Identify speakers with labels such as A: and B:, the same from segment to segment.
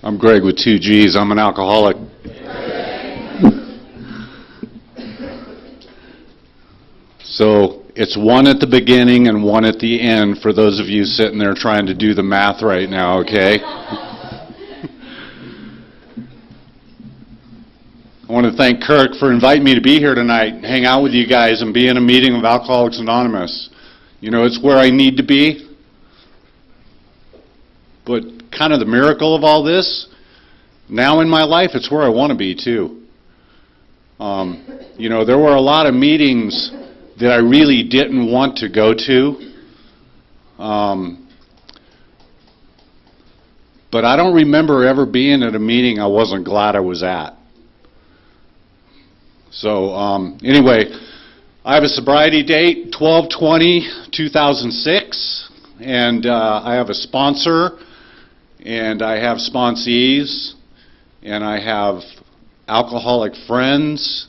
A: I'm Greg with 2 G's. I'm an alcoholic. So it's one at the beginning and one at the end for those of you sitting there trying to do the math right now, okay? I want to thank Kirk for inviting me to be here tonight, hang out with you guys, and be in a meeting of Alcoholics Anonymous. You know, it's where I need to be. But kind of the miracle of all this, now in my life, it's where I want to be too. You know, there were a lot of meetings that I really didn't want to go to. But I don't remember ever being at a meeting I wasn't glad I was at. So anyway, I have a sobriety date, 12/20/2006, and I have a sponsor, and I have sponsees, and I have alcoholic friends,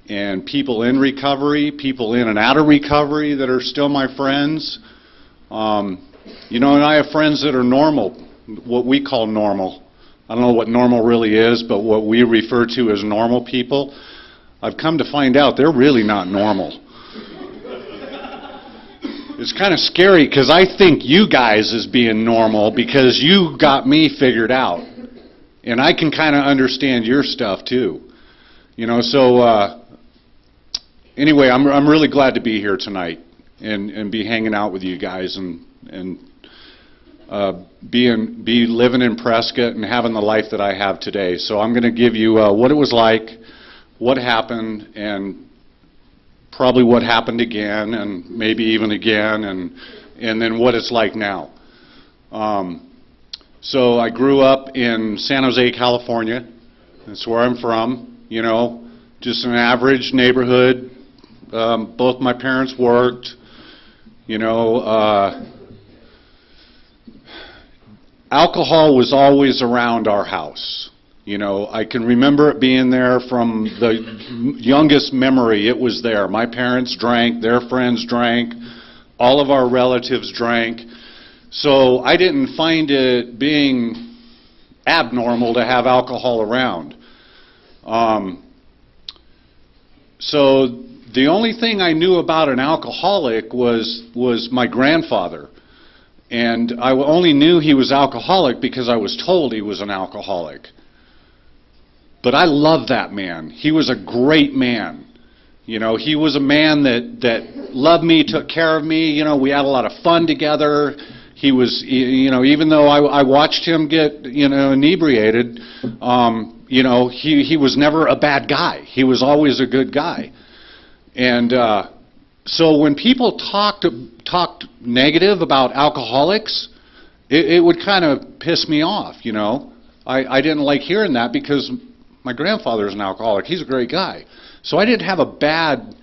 A: and people in recovery, people in and out of recovery that are still my friends. You know, and I have friends that are normal, what we call normal. I don't know what normal really is, but what we refer to as normal people, I've come to find out they're really not normal. It's kind of scary because I think you guys as being normal because you got me figured out. And I can kind of understand your stuff too. You know, so anyway, I'm really glad to be here tonight and be hanging out with you guys and be living in Prescott and having the life that I have today. So I'm going to give you what it was like, what happened, and probably what happened again, and maybe even again, and then what it's like now. So I grew up in San Jose, California. That's where I'm from. You know, just an average neighborhood. Both my parents worked. You know, alcohol was always around our house. You know, I can remember it being there from the youngest memory. It was there. My parents drank, their friends drank, all of our relatives drank. So I didn't find it being abnormal to have alcohol around. So the only thing I knew about an alcoholic was my grandfather. And I only knew he was alcoholic because I was told he was an alcoholic. But I love that man. He was a great man. You know, he was a man that loved me, took care of me. You know, we had a lot of fun together. He was, you know, even though I watched him get, you know, inebriated, you know, he was never a bad guy. He was always a good guy. And so when people talked negative about alcoholics, it would kind of piss me off, you know. I didn't like hearing that because my grandfather's an alcoholic. He's a great guy. So I didn't have a bad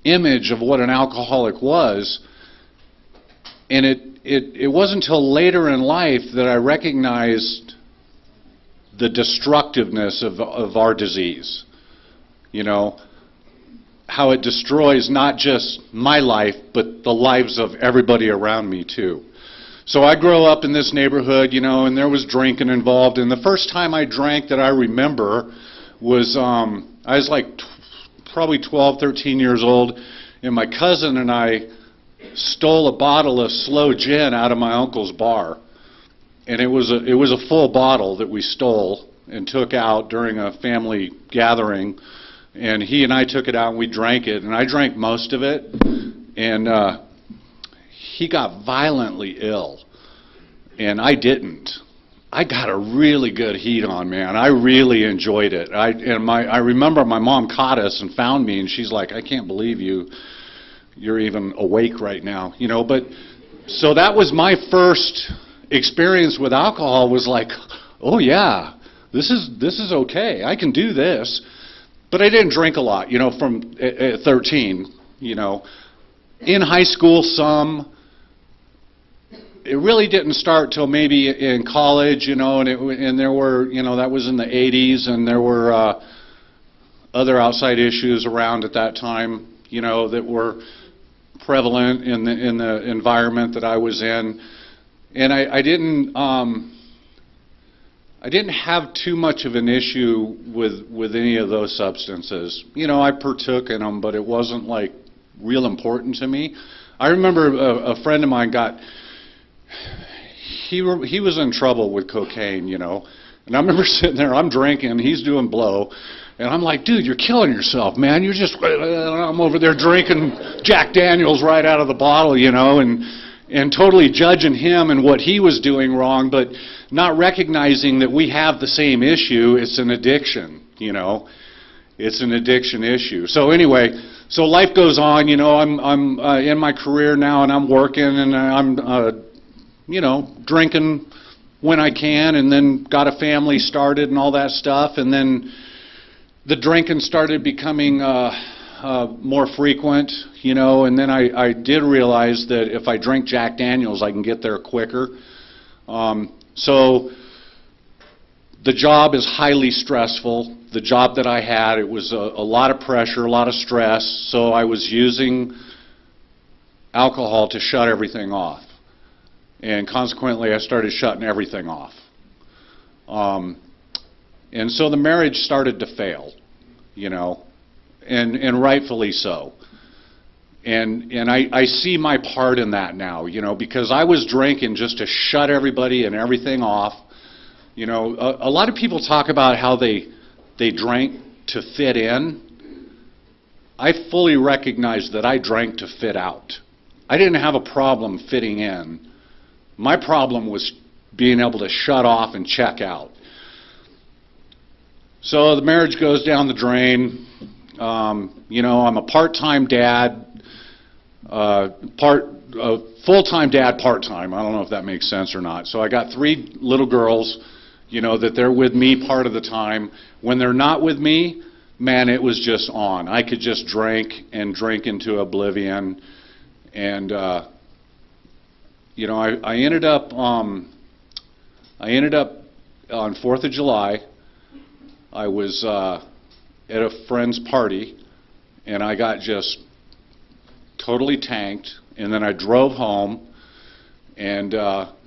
A: image of what an alcoholic was. And it wasn't until later in life that I recognized the destructiveness of our disease. You know, how it destroys not just my life, but the lives of everybody around me too. So I grew up in this neighborhood, you know, and there was drinking involved. And the first time I drank that I remember was, I was like probably 12, 13 years old, and my cousin and I stole a bottle of slow gin out of my uncle's bar. And it was a full bottle that we stole and took out during a family gathering. And he and I took it out and we drank it. And I drank most of it. And he got violently ill, and I didn't. I got a really good heat on, man. I really enjoyed it. I remember my mom caught us and found me, and she's like, "I can't believe you're even awake right now," you know. But so that was my first experience with alcohol. Was like, oh yeah, this is okay. I can do this. But I didn't drink a lot, you know, from at 13, you know. In high school, some. It really didn't start till maybe in college, you know, and there were, you know, that was in the 80s, and there were other outside issues around at that time, you know, that were prevalent in the environment that I was in. And I didn't I didn't have too much of an issue with any of those substances. You know, I partook in them, but it wasn't like real important to me. I remember a friend of mine he was in trouble with cocaine, you know. And I remember sitting there, I'm drinking, he's doing blow, and I'm like, dude, you're killing yourself, man. You're just, I'm over there drinking Jack Daniels right out of the bottle, you know, and totally judging him and what he was doing wrong, but not recognizing that we have the same issue. It's an addiction, you know. It's an addiction issue. So anyway, so life goes on, you know. I'm in my career now, and I'm working, and I'm, you know, drinking when I can, and then got a family started and all that stuff, and then the drinking started becoming more frequent, you know, and then I did realize that if I drink Jack Daniels, I can get there quicker. So the job is highly stressful. The job that I had, it was a lot of pressure, a lot of stress, so I was using alcohol to shut everything off. And consequently, I started shutting everything off. And so the marriage started to fail, you know, and rightfully so. And I see my part in that now, you know, because I was drinking just to shut everybody and everything off. You know, a lot of people talk about how they drank to fit in. I fully recognize that I drank to fit out. I didn't have a problem fitting in. My problem was being able to shut off and check out. So the marriage goes down the drain. You know, I'm a part-time dad, full-time dad, part-time. I don't know if that makes sense or not. So I got 3 little girls, you know, that they're with me part of the time. When they're not with me, man, it was just on. I could just drink and drink into oblivion. And you know, I ended up on 4th of July. I was at a friend's party, and I got just totally tanked. And then I drove home, and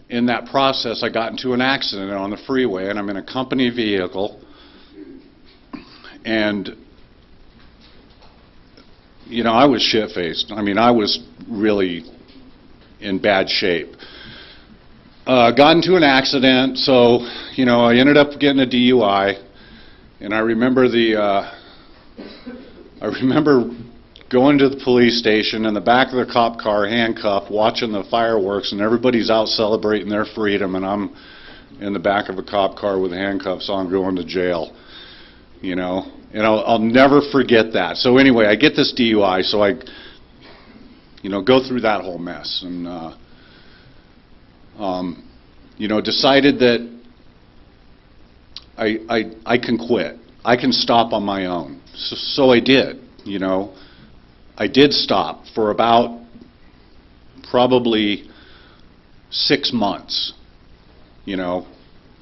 A: in that process, I got into an accident on the freeway, and I'm in a company vehicle. And you know, I was shit-faced. I mean, I was really in bad shape. Got into an accident, so, you know, I ended up getting a DUI, and I remember going to the police station in the back of the cop car, handcuffed, watching the fireworks, and everybody's out celebrating their freedom, and I'm in the back of a cop car with handcuffs on, going to jail, you know. And I'll never forget that. So anyway, I get this DUI, so I, you know, go through that whole mess, and you know, decided that I can quit. I can stop on my own. So I did. You know, I did stop for about probably 6 months. You know,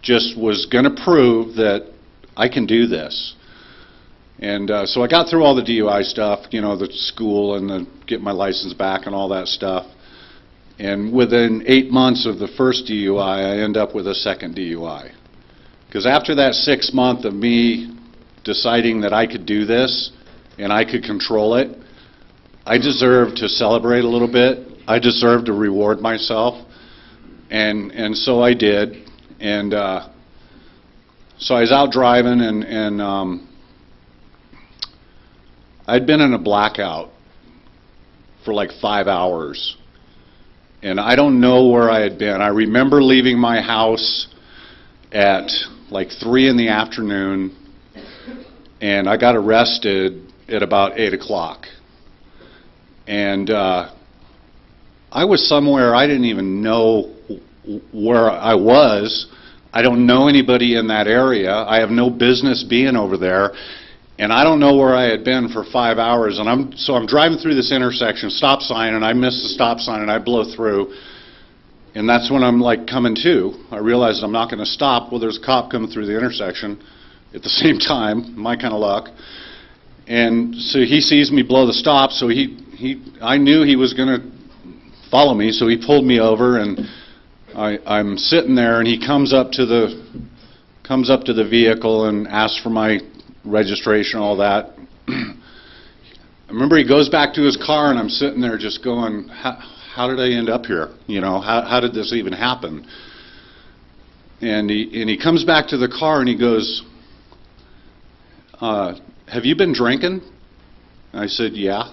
A: just was going to prove that I can do this. And so I got through all the DUI stuff, you know, the school and the get my license back and all that stuff. And within 8 months of the first DUI, I end up with a second DUI. Because after that 6 month of me deciding that I could do this and I could control it, I deserved to celebrate a little bit. I deserved to reward myself. And so I did. And so I was out driving, and I'd been in a blackout for like 5 hours, and I don't know where I had been. I remember leaving my house at like 3 in the afternoon, and I got arrested at about 8 o'clock. And I was somewhere I didn't even know where I was. I don't know anybody in that area. I have no business being over there. And I don't know where I had been for 5 hours, and I'm driving through this intersection, stop sign, and I miss the stop sign, and I blow through. And that's when I'm like coming to. I realized I'm not going to stop. Well, there's a cop coming through the intersection at the same time, my kind of luck. And so he sees me blow the stop, so I knew he was going to follow me, so he pulled me over, and I'm sitting there, and he comes up to the comes up to the vehicle and asks for my registration, all that. I remember he goes back to his car, and I'm sitting there just going, how did I end up here? You know, how did this even happen? And he comes back to the car, and he goes, have you been drinking? I said, yeah.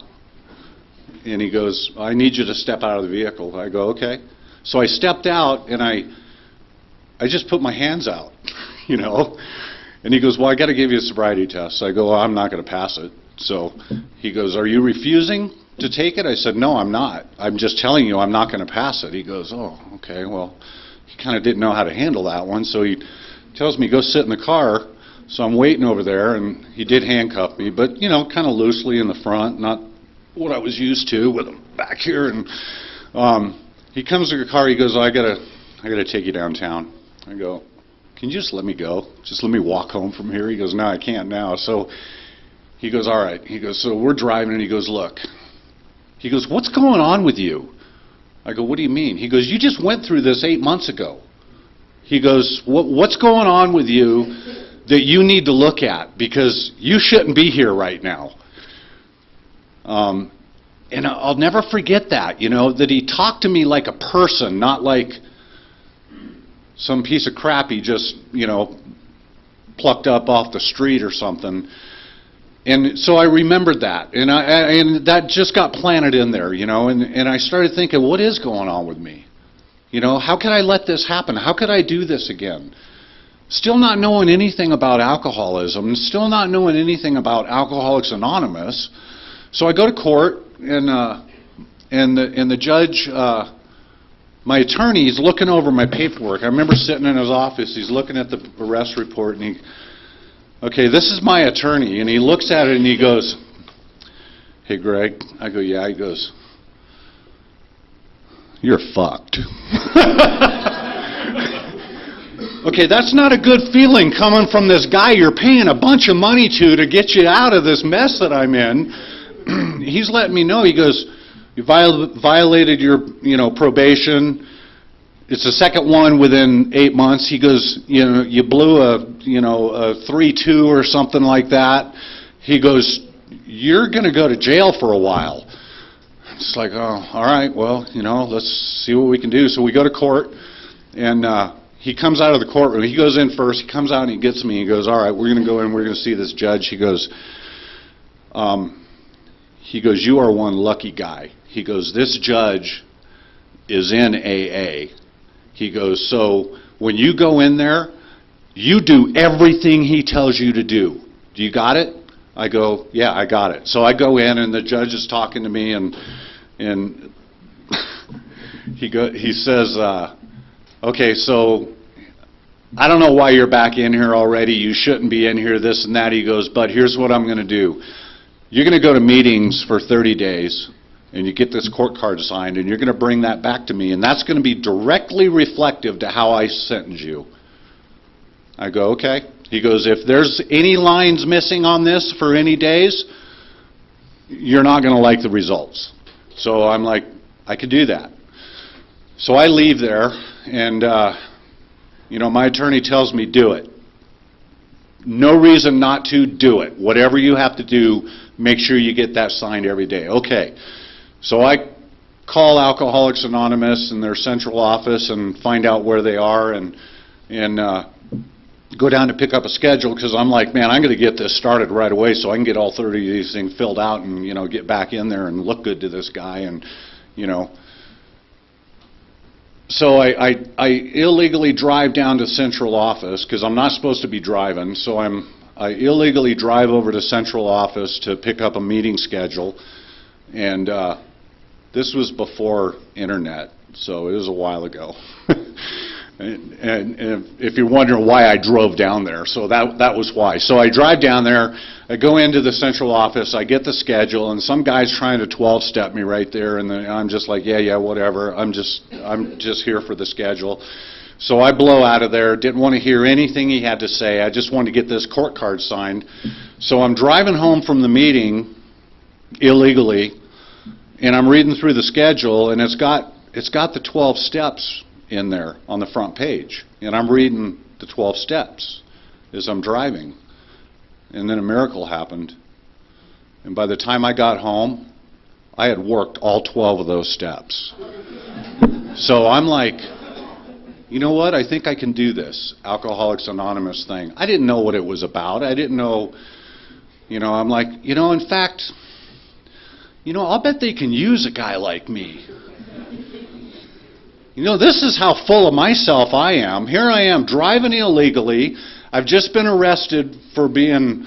A: And he goes, I need you to step out of the vehicle. I go, okay. So I stepped out, and I just put my hands out, you know. And he goes, well, I got to give you a sobriety test. I go, well, I'm not going to pass it. So he goes, are you refusing to take it? I said, no, I'm not. I'm just telling you I'm not going to pass it. He goes, oh, okay. Well, he kind of didn't know how to handle that one. So he tells me, go sit in the car. So I'm waiting over there, and he did handcuff me, but, you know, kind of loosely in the front, not what I was used to, with him back here. And he comes to the car. He goes, I gotta take you downtown. I go, can you just let me go? Just let me walk home from here? He goes, no, I can't now. So he goes, all right. He goes, so we're driving, and he goes, look. He goes, what's going on with you? I go, what do you mean? He goes, you just went through this 8 months ago. He goes, what's going on with you that you need to look at? Because you shouldn't be here right now. And I'll never forget that, you know, that he talked to me like a person, not like some piece of crap he just, you know, plucked up off the street or something. And so I remembered that, and that just got planted in there, you know, and I started thinking, what is going on with me? You know, how could I let this happen? How could I do this again? Still not knowing anything about alcoholism, still not knowing anything about Alcoholics Anonymous. So I go to court, and the judge, my attorney, is looking over my paperwork. I remember sitting in his office. He's looking at the arrest report, and okay, this is my attorney, and he looks at it and he goes, hey, Greg. I go, yeah. He goes, you're fucked. Okay, that's not a good feeling coming from this guy you're paying a bunch of money to get you out of this mess that I'm in. He's letting me know. He goes, you violated your, you know, probation. It's the second one within 8 months. He goes, you know, you blew a 3-2 or something like that. He goes, you're going to go to jail for a while. It's like, oh, all right, well, you know, let's see what we can do. So we go to court, and he comes out of the courtroom. He goes in first. He comes out and he gets me. He goes, all right, we're going to go in. We're going to see this judge. He goes, you are one lucky guy. He goes, this judge is in AA. He goes, so when you go in there, you do everything he tells you to do. Do you got it? I go, yeah, I got it. So I go in, and the judge is talking to me, and he says, okay, so I don't know why you're back in here already. You shouldn't be in here, this and that. He goes, but here's what I'm going to do. You're going to go to meetings for 30 days, and you get this court card signed, and you're going to bring that back to me, and that's going to be directly reflective to how I sentence you. I go, okay. He goes, if there's any lines missing on this for any days, you're not going to like the results. So I'm like, I could do that. So I leave there, and you know, my attorney tells me, do it. No reason not to do it. Whatever you have to do, make sure you get that signed every day. Okay. So I call Alcoholics Anonymous in their central office and find out where they are, and go down to pick up a schedule, because I'm like, man, I'm going to get this started right away so I can get all 30 of these things filled out and, you know, get back in there and look good to this guy, and, you know. So I illegally drive down to central office, because I'm not supposed to be driving, so I illegally drive over to central office to pick up a meeting schedule, and this was before internet, so it was a while ago. And if you're wondering why I drove down there, so that was why. So I drive down there, I go into the central office, I get the schedule, and some guy's trying to 12-step me right there, and I'm just like, yeah, whatever. I'm just here for the schedule. So I blow out of there. Didn't want to hear anything he had to say. I just wanted to get this court card signed. So I'm driving home from the meeting illegally, and I'm reading through the schedule, and it's got the 12 steps in there on the front page, and I'm reading the 12 steps. as I'm driving. And then a miracle happened. And by the time I got home, I had worked all 12 of those steps. So I'm like, you know what? I think I can do this Alcoholics Anonymous thing. I didn't know what it was about. I didn't know, I'm like, in fact, I'll bet they can use a guy like me. This is how full of myself I am. Here I am driving illegally. I've just been arrested for being,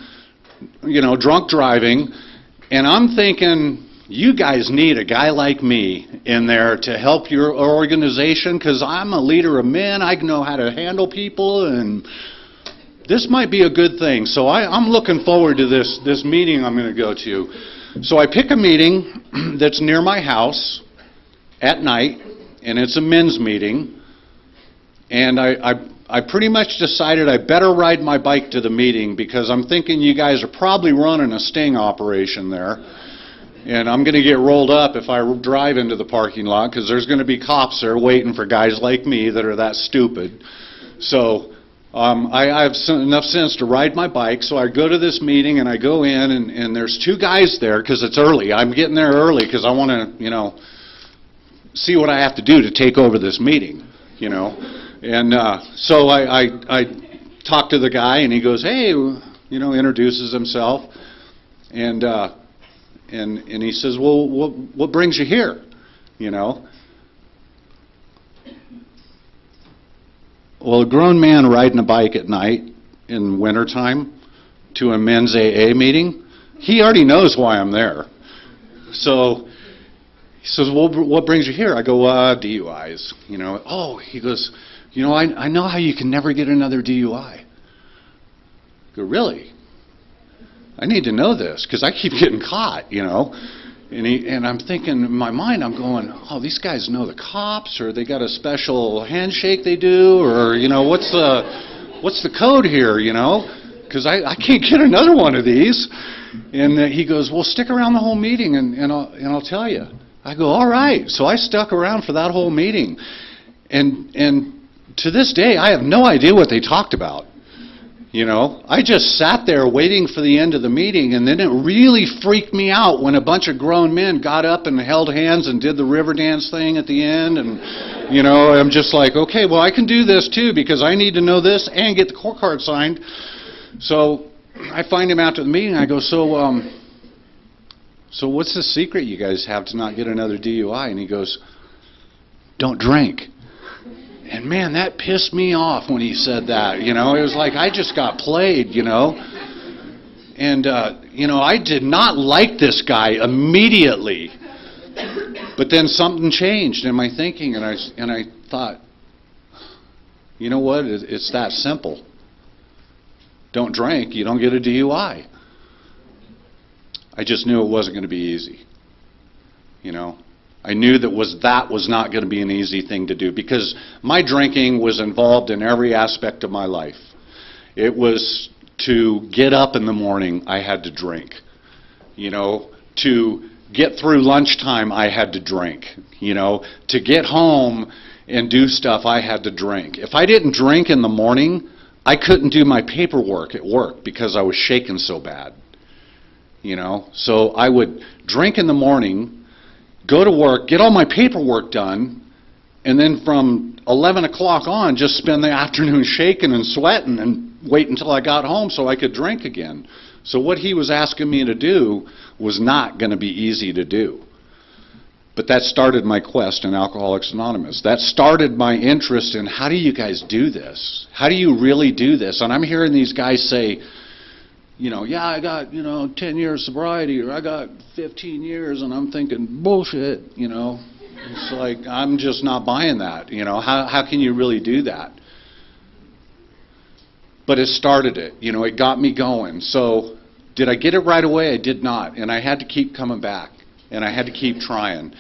A: drunk driving. And I'm thinking, you guys need a guy like me in there to help your organization because I'm a leader of men. I know how to handle people, and this might be a good thing. So I'm looking forward to this meeting I'm going to go to. So I pick a meeting that's near my house at night, and it's a men's meeting. And I pretty much decided I better ride my bike to the meeting because I'm thinking you guys are probably running a sting operation there. And I'm going to get rolled up if I drive into the parking lot because there's going to be cops there waiting for guys like me that are that stupid. So I have enough sense to ride my bike. So I go to this meeting and I go in and there's two guys there because it's early. I'm getting there early because I want to, see what I have to do to take over this meeting, And so I talk to the guy and he goes, hey, introduces himself. And he says, well, what brings you here, Well, a grown man riding a bike at night in wintertime to a men's AA meeting, he already knows why I'm there. So he says, well, what brings you here? I go, DUIs, Oh, he goes, I know how you can never get another DUI. I go, really? I need to know this because I keep getting caught, And I'm thinking in my mind, I'm going, oh, these guys know the cops, or they got a special handshake they do, or what's the code here, Because I can't get another one of these. And he goes, well, stick around the whole meeting, and I'll tell you. I go, all right. So I stuck around for that whole meeting, and to this day, I have no idea what they talked about. I just sat there waiting for the end of the meeting, and then it really freaked me out when a bunch of grown men got up and held hands and did the river dance thing at the end. And, I'm just like, okay, well, I can do this too because I need to know this and get the court card signed. So I find him after the meeting. I go, so what's the secret you guys have to not get another DUI? And he goes, don't drink. And man, that pissed me off when he said that. It was like I just got played, And, I did not like this guy immediately. But then something changed in my thinking, and I thought, you know what? It's that simple. Don't drink, you don't get a DUI. I just knew it wasn't going to be easy. I knew that was not going to be an easy thing to do because my drinking was involved in every aspect of my life. It was to get up in the morning, I had to drink. To get through lunchtime, I had to drink. To get home and do stuff, I had to drink. If I didn't drink in the morning, I couldn't do my paperwork at work because I was shaking so bad. So I would drink in the morning, go to work, get all my paperwork done, and then from 11 o'clock on, just spend the afternoon shaking and sweating and wait until I got home so I could drink again. So what he was asking me to do was not going to be easy to do. But that started my quest in Alcoholics Anonymous. That started my interest in how do you guys do this? How do you really do this? And I'm hearing these guys say, yeah, I got, 10 years sobriety, or I got 15 years, and I'm thinking, bullshit, It's like, I'm just not buying that, How can you really do that? But it started it, it got me going. So did I get it right away? I did not, and I had to keep coming back, and I had to keep trying.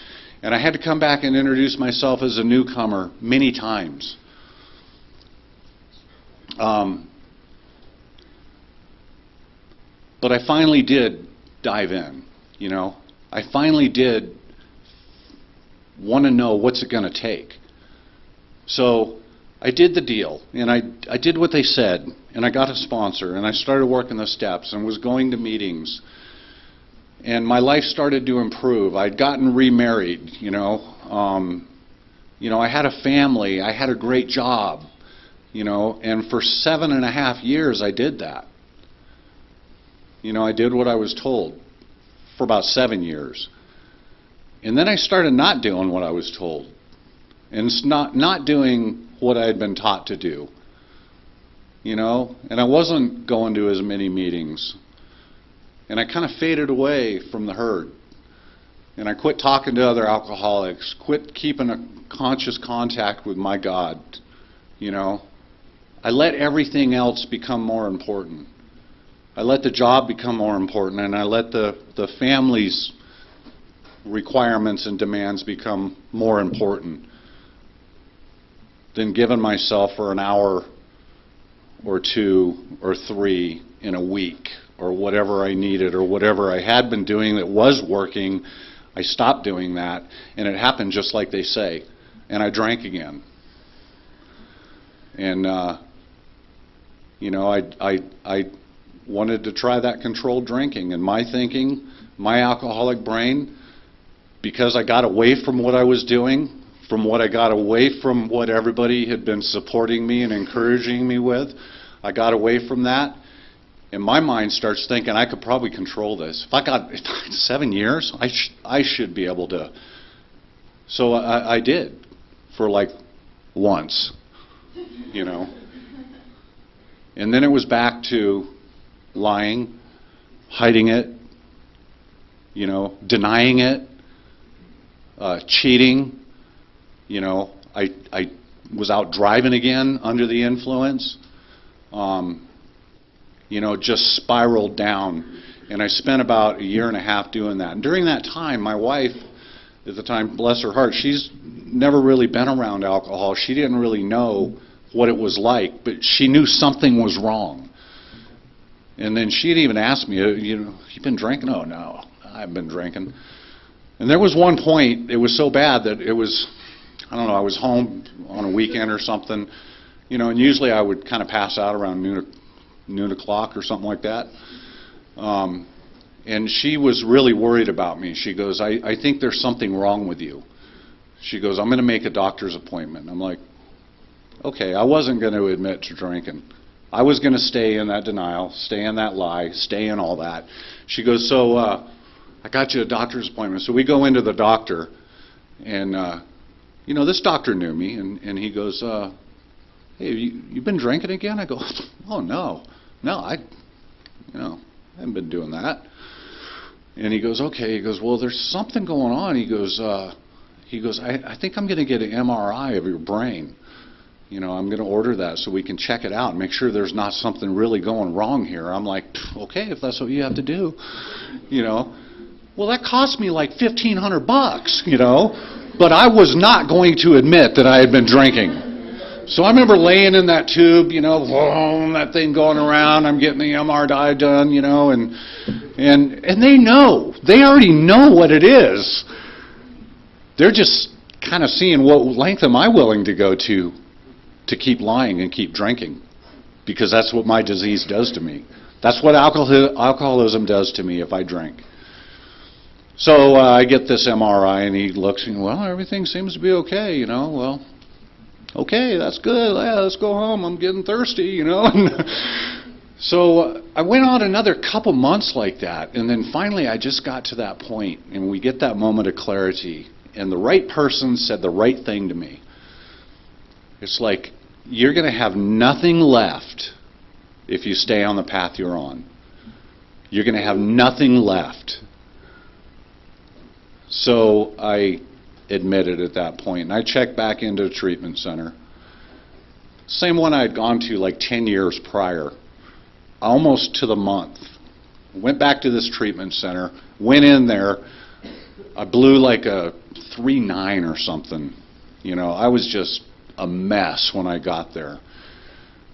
A: And I had to come back and introduce myself as a newcomer many times. But I finally did dive in, I finally did want to know what's it going to take. So I did the deal, and I did what they said, and I got a sponsor, and I started working the steps and was going to meetings. And my life started to improve. I'd gotten remarried, you know. I had a family. I had a great job, you know. And for 7.5 years, I did that. You know, I did what I was told for about 7 years. And then I started not doing what I was told. And it's not doing what I had been taught to do, you know. And I wasn't going to as many meetings. And I kind of faded away from the herd. And I quit talking to other alcoholics, quit keeping a conscious contact with my God, you know. I let everything else become more important. I let the job become more important, and I let the family's requirements and demands become more important than giving myself for an hour or 2 or 3 in a week, or whatever I needed, or whatever I had been doing that was working. I stopped doing that, and it happened just like they say, and I drank again. And you know, I wanted to try that controlled drinking, and my thinking, my alcoholic brain, because I got away from what I was doing, from what I got away from what everybody had been supporting me and encouraging me with, I got away from that. And my mind starts thinking, I could probably control this. If I got 7 years, I should be able to. So I did, for like once, you know. And then it was back to lying, hiding it, you know, denying it, cheating. You know, I was out driving again under the influence. You know, just spiraled down. And I spent about 1.5 years doing that. And during that time, my wife, at the time, bless her heart, she's never really been around alcohol. She didn't really know what it was like, but she knew something was wrong. And then she'd even asked me, you know, you been drinking? Oh, no, I haven't been drinking. And there was one point, it was so bad that it was, I don't know, I was home on a weekend or something, you know, and usually I would kind of pass out around noon o'clock or something like that. And she was really worried about me. She goes, I think there's something wrong with you. She goes, I'm going to make a doctor's appointment. I'm like, okay, I wasn't going to admit to drinking. I was going to stay in that denial, stay in that lie, stay in all that. She goes, so I got you a doctor's appointment. So we go into the doctor, and you know, this doctor knew me, and he goes, hey, you been drinking again? I go, oh, no, I haven't been doing that. And he goes, okay. He goes, well, there's something going on. He goes, I think I'm going to get an MRI of your brain. You know, I'm going to order that so we can check it out and make sure there's not something really going wrong here. I'm like, okay, if that's what you have to do, you know. Well, that cost me like $1,500, you know, but I was not going to admit that I had been drinking. So I remember laying in that tube, you know, that thing going around. I'm getting the MRI done, you know, and they know. They already know what it is. They're just kind of seeing what length am I willing to go to keep lying and keep drinking, because that's what my disease does to me. That's what alcoholism does to me if I drink. So I get this MRI, and he looks, and well, everything seems to be okay, you know. Well, okay, that's good. Yeah, let's go home. I'm getting thirsty, you know. So I went on another couple months like that, and then finally I just got to that point, and we get that moment of clarity, and the right person said the right thing to me. It's like, you're going to have nothing left if you stay on the path you're on. You're going to have nothing left. So I admitted at that point, and I checked back into a treatment center. Same one I had gone to like 10 years prior, almost to the month. Went back to this treatment center, went in there. I blew like a 3.9 or something. You know, I was just a mess when I got there.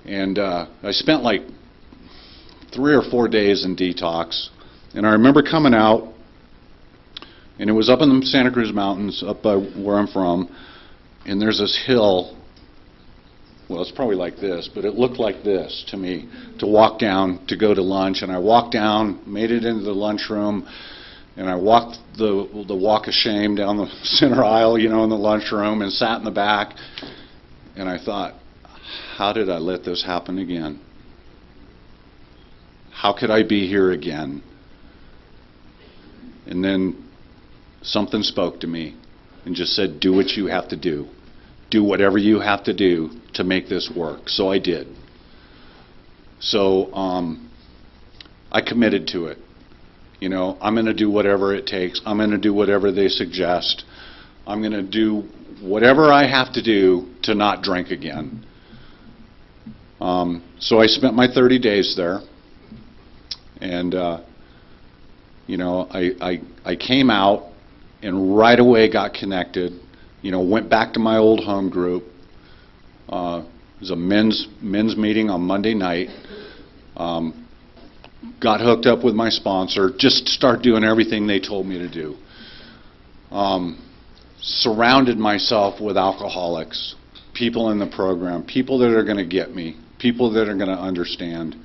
A: And I spent like 3 or 4 days in detox. And I remember coming out, and it was up in the Santa Cruz Mountains, up by where I'm from, and there's this hill well, it's probably like this, but it looked like this to me, to walk down to go to lunch. And I walked down, made it into the lunchroom, and I walked the walk of shame down the center aisle, in the lunchroom, and sat in the back. And I thought, how did I let this happen again? How could I be here again? And then something spoke to me and just said, do what you have to do. Do whatever you have to do to make this work. So I did. So I committed to it. I'm going to do whatever it takes. I'm going to do whatever they suggest. I'm going to do whatever I have to do to not drink again. So I spent my 30 days there. And, I came out and right away got connected. Went back to my old home group. It was a men's meeting on Monday night. Got hooked up with my sponsor. Just start doing everything they told me to do. Surrounded myself with alcoholics, people in the program, people that are going to get me, people that are going to understand.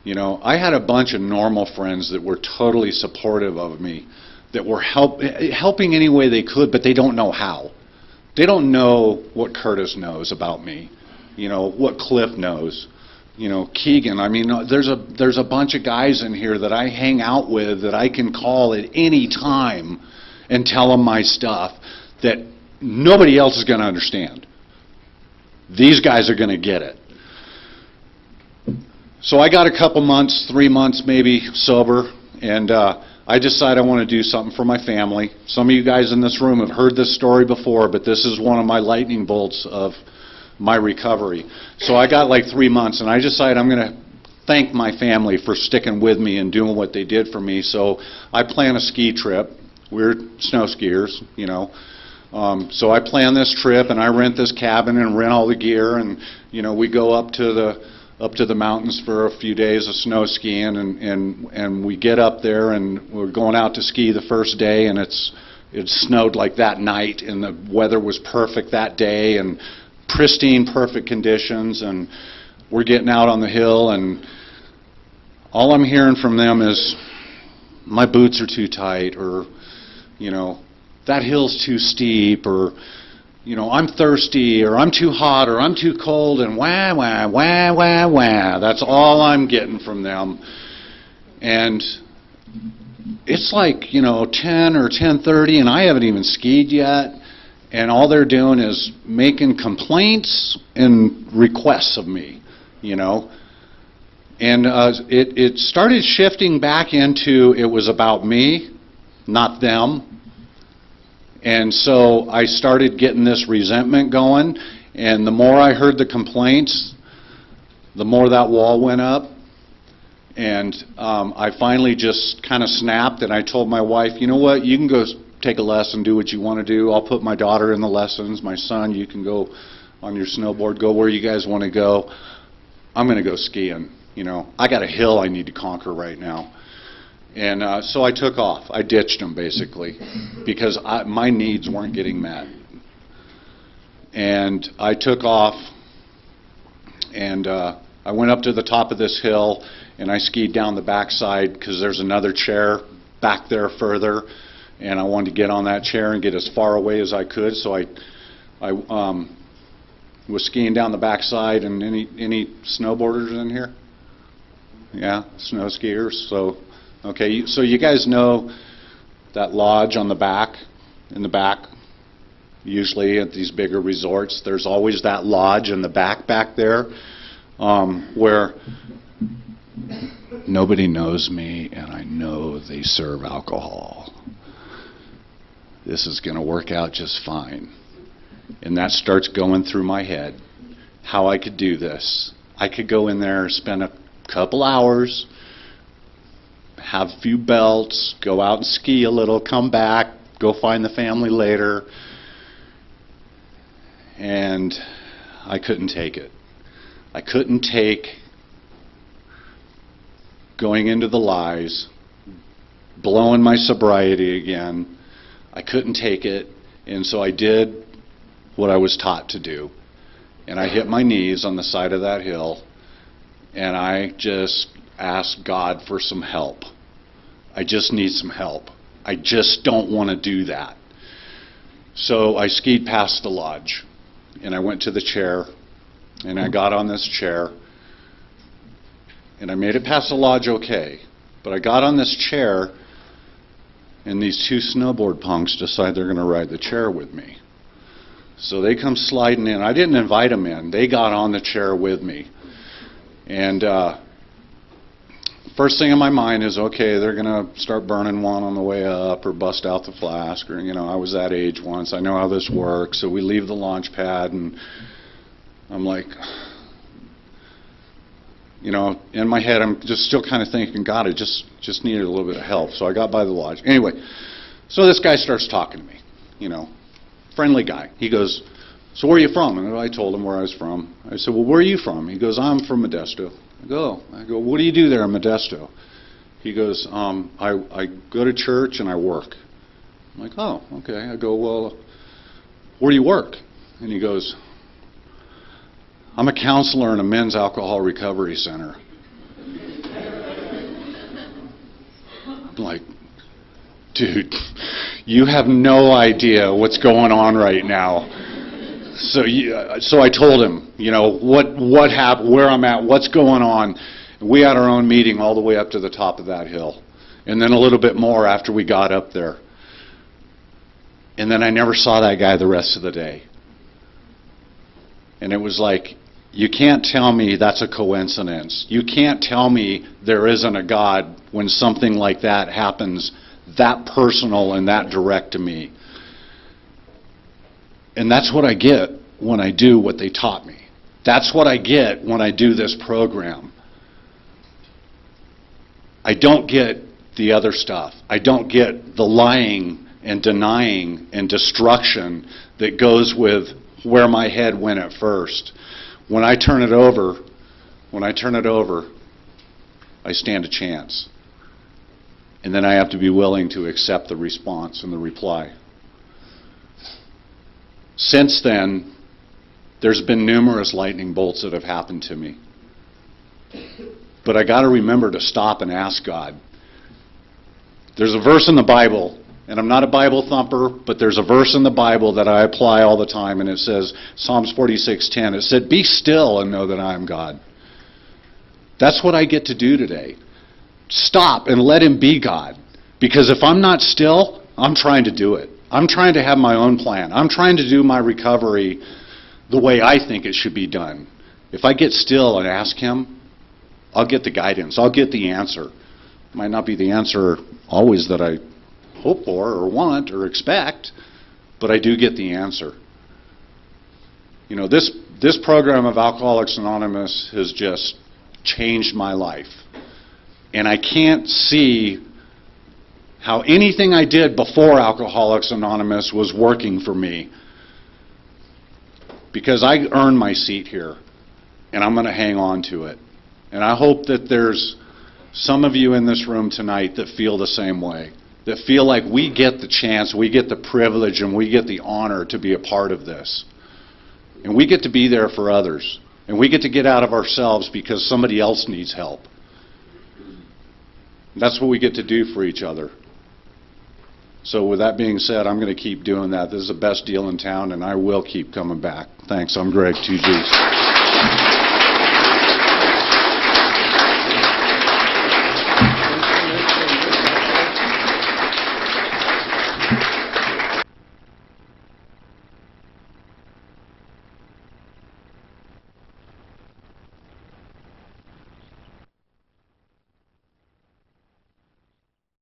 A: I had a bunch of normal friends that were totally supportive of me, that were helping any way they could, but they don't know how. They don't know what Curtis knows about me, what Cliff knows, Keegan. I mean, there's a bunch of guys in here that I hang out with that I can call at any time and tell them my stuff that nobody else is going to understand. These guys are going to get it. So I got a couple months, 3 months maybe, sober, and I decided I want to do something for my family. Some of you guys in this room have heard this story before, but this is one of my lightning bolts of my recovery. So I got like 3 months, and I decided I'm going to thank my family for sticking with me and doing what they did for me. So I plan a ski trip. We're snow skiers, So I plan this trip, and I rent this cabin and rent all the gear, and we go up to the mountains for a few days of snow skiing, and we get up there, and we're going out to ski the first day, and it snowed like that night, and the weather was perfect that day, and pristine, perfect conditions, and we're getting out on the hill, and all I'm hearing from them is, my boots are too tight, or that hill's too steep, or I'm thirsty, or I'm too hot, or I'm too cold, and wah, wah, wah, wah, wah. That's all I'm getting from them. And it's like, 10 or 10:30, and I haven't even skied yet, and all they're doing is making complaints and requests of me, And it started shifting back into, it was about me, not them. And so I started getting this resentment going, and the more I heard the complaints, the more that wall went up. And I finally just kind of snapped, and I told my wife, you know what, you can go take a lesson, do what you want to do. I'll put my daughter in the lessons. My son, you can go on your snowboard, go where you guys want to go. I'm going to go skiing. I got a hill I need to conquer right now. And so I took off. I ditched them, basically, because my needs weren't getting met. And I took off, and I went up to the top of this hill, and I skied down the backside because there's another chair back there further, and I wanted to get on that chair and get as far away as I could. So I was skiing down the backside. And any snowboarders in here? Yeah, snow skiers. So. Okay, so you guys know that lodge on the back, in the back, usually at these bigger resorts, there's always that lodge in the back there where nobody knows me and I know they serve alcohol. This is going to work out just fine. And that starts going through my head, how I could do this. I could go in there, spend a couple hours, have a few belts, go out and ski a little, come back, go find the family later. And I couldn't take it. I couldn't take going into the lies, blowing my sobriety again. I couldn't take it, and so I did what I was taught to do. And I hit my knees on the side of that hill, and I just asked God for some help. I just need some help. I just don't want to do that. So I skied past the lodge, and I went to the chair, and I got on this chair, and I made it past the lodge okay. But I got on this chair, and these two snowboard punks decide they're going to ride the chair with me. So they come sliding in. I didn't invite them in. They got on the chair with me. And first thing in my mind is, okay, they're going to start burning one on the way up or bust out the flask. Or, I was that age once. I know how this works. So we leave the launch pad, and I'm like, in my head, I'm just still kind of thinking, God, I just needed a little bit of help. So I got by the lodge. Anyway, so this guy starts talking to me, friendly guy. He goes, so where are you from? And I told him where I was from. I said, well, where are you from? He goes, I'm from Modesto. I go, what do you do there in Modesto? He goes, I go to church and I work. I'm like, oh, okay. I go, well, where do you work? And he goes, I'm a counselor in a men's alcohol recovery center. I'm like, dude, you have no idea what's going on right now. So I told him, what happened, where I'm at, what's going on. We had our own meeting all the way up to the top of that hill, and then a little bit more after we got up there. And then I never saw that guy the rest of the day. And it was like, you can't tell me that's a coincidence. You can't tell me there isn't a God when something like that happens that personal and that direct to me. And that's what I get when I do what they taught me. That's what I get when I do this program. I don't get the other stuff. I don't get the lying and denying and destruction that goes with where my head went at first. When I turn it over, I stand a chance. And then I have to be willing to accept the response and the reply. Since then, there's been numerous lightning bolts that have happened to me. But I got to remember to stop and ask God. There's a verse in the Bible, and I'm not a Bible thumper, but there's a verse in the Bible that I apply all the time, and it says, Psalms 46:10, it said, be still and know that I am God. That's what I get to do today. Stop and let Him be God. Because if I'm not still, I'm trying to do it. I'm trying to have my own plan. I'm trying to do my recovery the way I think it should be done. If I get still and ask Him, I'll get the guidance. I'll get the answer. It might not be the answer always that I hope for or want or expect, but I do get the answer. This program of Alcoholics Anonymous has just changed my life. And I can't see how anything I did before Alcoholics Anonymous was working for me. Because I earned my seat here, and I'm going to hang on to it. And I hope that there's some of you in this room tonight that feel the same way, that feel like we get the chance, we get the privilege, and we get the honor to be a part of this. And we get to be there for others. And we get to get out of ourselves because somebody else needs help. That's what we get to do for each other. So with that being said, I'm going to keep doing that. This is the best deal in town, and I will keep coming back. Thanks. I'm Greg, 2Gs.